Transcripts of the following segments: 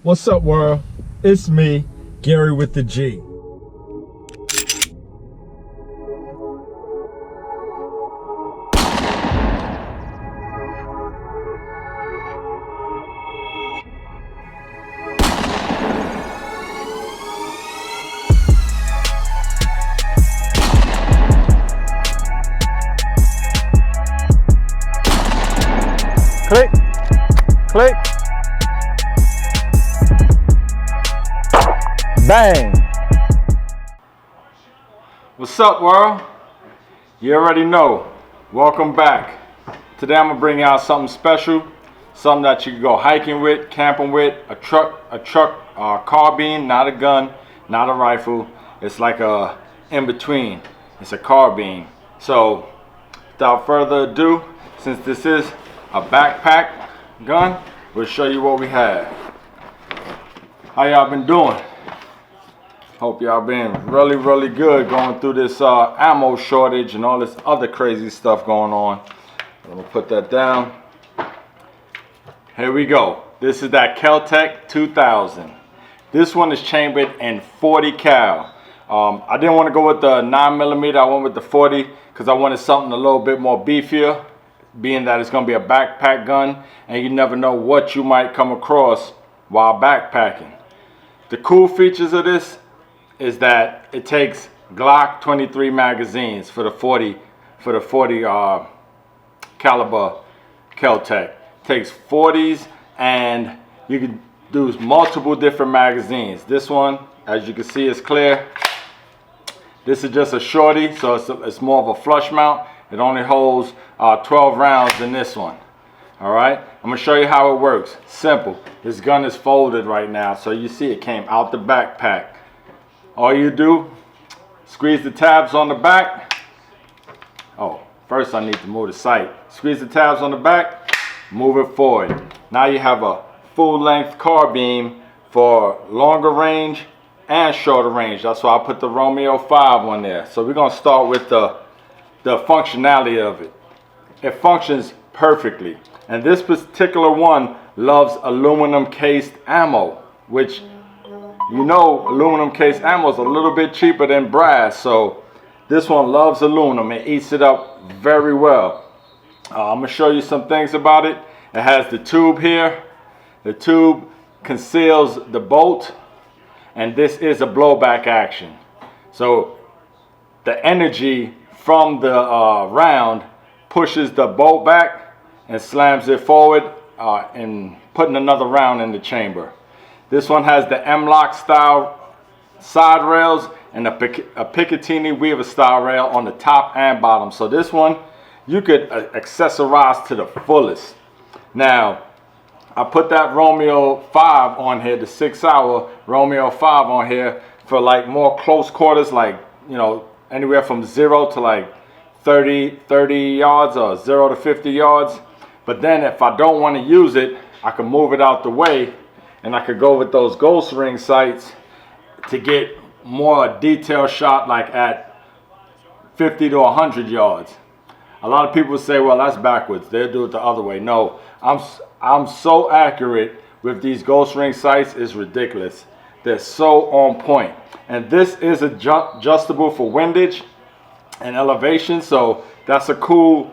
What's up, world? It's me, Gary with the G. Click, click, bang. What's up, world? You already know. Welcome back. Today I'm gonna bring out something special, something that you can go hiking with, camping with, a carbine, not a gun, not a rifle. It's like a in between. It's a carbine. So without further ado, since this is a backpack gun, we'll show you what we have. How y'all been doing? Hope y'all been really good going through this ammo shortage and all this other crazy stuff going on. I'm gonna put that down. Here we go. This is that Kel-Tec 2000. This one is chambered in 40 cal. I didn't want to go with the 9mm. I went with the 40 because I wanted something a little bit more beefier, being that it's going to be a backpack gun and you never know what you might come across while backpacking. The cool features of this is that it takes Glock 23 magazines for the 40 caliber Kel-Tec. It takes 40s and you can do multiple different magazines. This one, as you can see, is clear. This is just a shorty, so it's more of a flush mount. It only holds 12 rounds in this one. All right, I'm gonna show you how it works. Simple. This gun is folded right now, so you see it came out the backpack. All you do, squeeze the tabs on the back. Oh, first I need to move the sight. Squeeze the tabs on the back, move it forward. Now you have a full-length carbine for longer range and shorter range. That's why I put the Romeo 5 on there. So we're gonna start with the functionality of it. It functions perfectly. And this particular one loves aluminum cased ammo, which, you know, aluminum cased ammo is a little bit cheaper than brass. So this one loves aluminum. It eats it up very well. I'm gonna show you some things about it. It has the tube here. The tube conceals the bolt, and this is a blowback action. So the energy from the round pushes the bolt back and slams it forward and putting another round in the chamber. This one has the M-LOK style side rails and a Picatinny Weaver style rail on the top and bottom. So this one you could accessorize to the fullest. Now I put that Romeo 5 on here, the 6-hour Romeo 5 on here for like more close quarters, like, you know, anywhere from 0 to like 30 yards or 0 to 50 yards. But then if I don't want to use it, I can move it out the way and I could go with those ghost ring sights to get more detailed shot, like at 50 to 100 yards. A lot of people say, well, that's backwards. They'll do it the other way. No, I'm so accurate with these ghost ring sights, it's ridiculous. They're so on point. And this is adjustable for windage and elevation, so that's a cool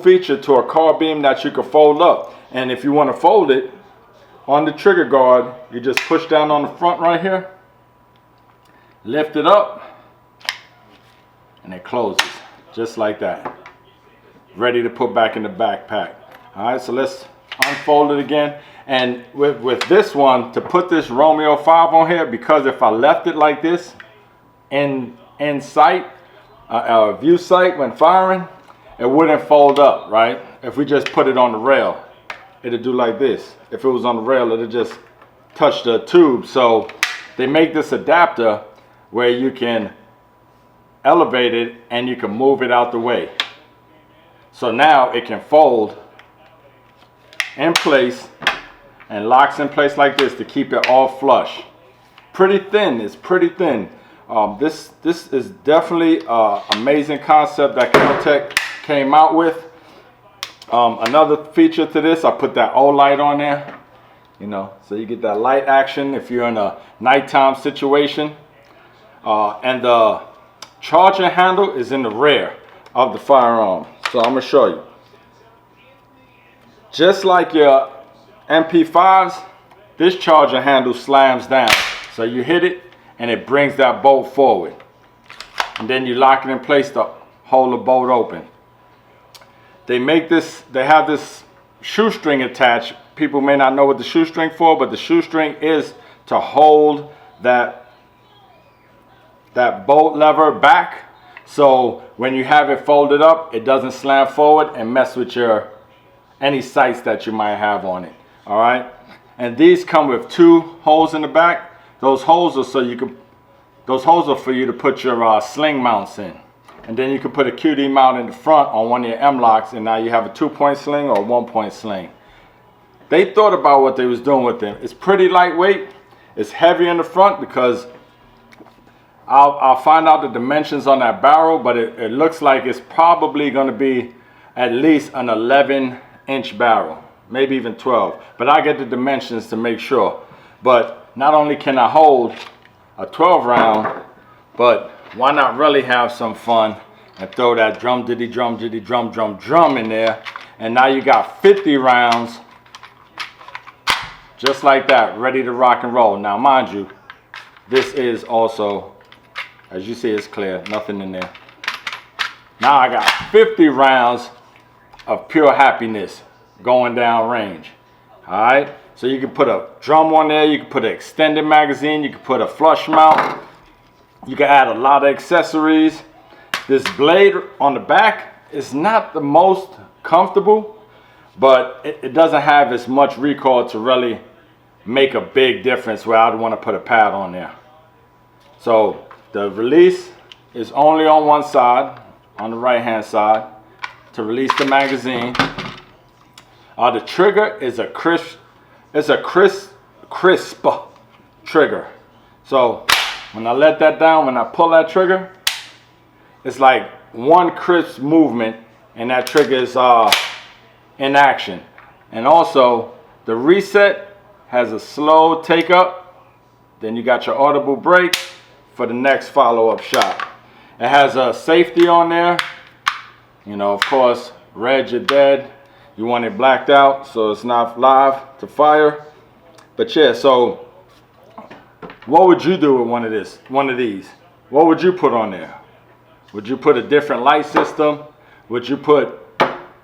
feature to a carbine that you can fold up. And if you want to fold it on the trigger guard, you just push down on the front right here, lift it up, and it closes just like that. Ready to put back in the backpack. All right, so let's unfold it again. And with this one, to put this Romeo 5 on here, because if I left it like this in sight, view sight when firing, it wouldn't fold up, right? If we just put it on the rail, it'd do like this. If it was on the rail, it'd just touch the tube. So they make this adapter where you can elevate it and you can move it out the way. So now it can fold in place and locks in place like this to keep it all flush. Pretty thin. It's pretty thin. This is definitely an amazing concept that KelTec came out with. Another feature to this, I put that O light on there. you know, so you get that light action if you're in a nighttime situation. And the charging handle is in the rear of the firearm. So I'm gonna show you. Just like your MP5s, this charging handle slams down. So you hit it and it brings that bolt forward. And then you lock it in place to hold the bolt open. They have this shoestring attached. People may not know what the shoestring for, but the shoestring is to hold that bolt lever back. So when you have it folded up, it doesn't slam forward and mess with any sights that you might have on it. All right. And these come with 2 holes in the back. Those holes are for you to put your sling mounts in. And then you can put a QD mount in the front on one of your M-locks, and now you have a 2-point sling or a 1-point sling. They thought about what they was doing with them. It's pretty lightweight. It's heavy in the front because I'll find out the dimensions on that barrel, but it looks like it's probably going to be at least an 11-inch barrel, maybe even 12. But I get the dimensions to make sure. But not only can I hold a 12 round, but why not really have some fun and throw that drum diddy drum diddy drum drum drum in there, and now you got 50 rounds just like that, ready to rock and roll. Now mind you, this is also, as you see, it's clear, nothing in there. Now I got 50 rounds of pure happiness going down range. All right, so you can put a drum on there, you can put an extended magazine, you can put a flush mount, you can add a lot of accessories. This blade on the back is not the most comfortable, but it doesn't have as much recoil to really make a big difference where I'd want to put a pad on there. So the release is only on one side, on the right hand side, to release the magazine. The trigger is a crisp trigger. So when I let that down, when I pull that trigger, it's like one crisp movement and that trigger is in action. And also the reset has a slow take up. Then you got your audible brake for the next follow-up shot. It has a safety on there. You know, of course, red, you're dead. You want it blacked out so it's not live to fire. But yeah, so what would you do with one of these? What would you put on there? Would you put a different light system? Would you put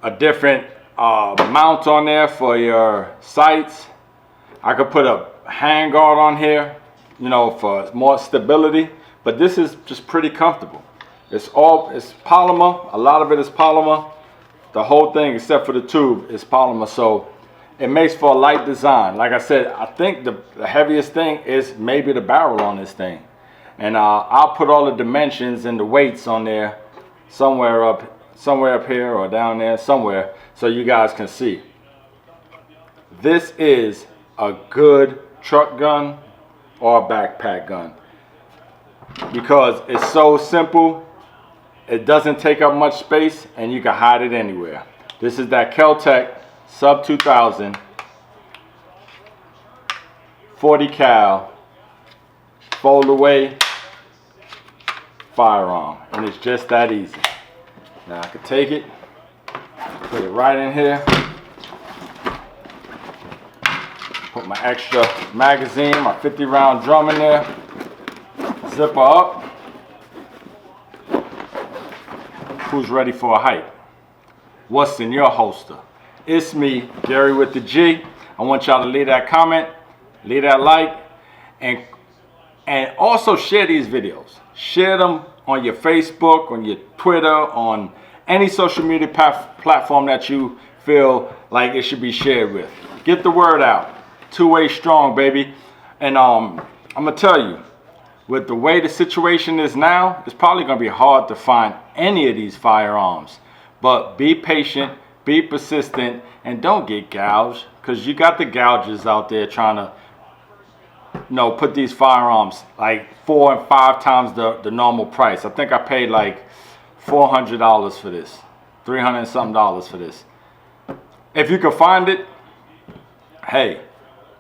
a different mount on there for your sights? I could put a hand guard on here, you know, for more stability. But this is just pretty comfortable. It's polymer. A lot of it is polymer. The whole thing, except for the tube, is polymer. So it makes for a light design. Like I said, I think the heaviest thing is maybe the barrel on this thing. And I'll put all the dimensions and the weights on there somewhere up here or down there somewhere so you guys can see. This is a good truck gun or a backpack gun because it's so simple. It doesn't take up much space and you can hide it anywhere. This is that Kel-Tec Sub 2000 40 cal fold away firearm, and it's just that easy. Now I could take it, put it right in here, put my extra magazine, my 50 round drum in there, zipper up. Who's ready for a hike? What's in your holster? It's me, Gary with the G. I want y'all to leave that comment, leave that like, and also share these videos. Share them on your Facebook, on your Twitter, on any social media platform that you feel like it should be shared with. Get the word out. Two-way strong, baby. And I'm gonna tell you, with the way the situation is now, it's probably gonna be hard to find any of these firearms. But be patient, be persistent, and don't get gouged, because you got the gougers out there trying to, you know, put these firearms like 4 and 5 times the normal price. I think I paid like $400 for this, $300 and something for this. If you can find it, hey,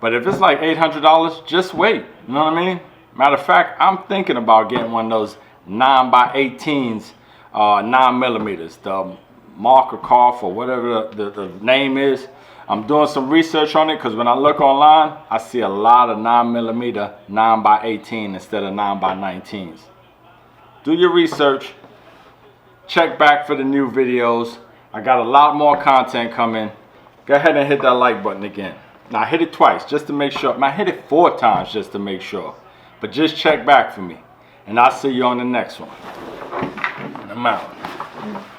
But if it's like $800, just wait. You know what I mean? Matter of fact, I'm thinking about getting one of those 9x18s, 9mm, the Marker Cough or whatever the name is. I'm doing some research on it because when I look online, I see a lot of 9mm 9x18 instead of 9x19s. Do your research. Check back for the new videos. I got a lot more content coming. Go ahead and hit that like button again. Now hit it twice just to make sure. I hit it 4 times just to make sure. But just check back for me. And I'll see you on the next one. And I'm out.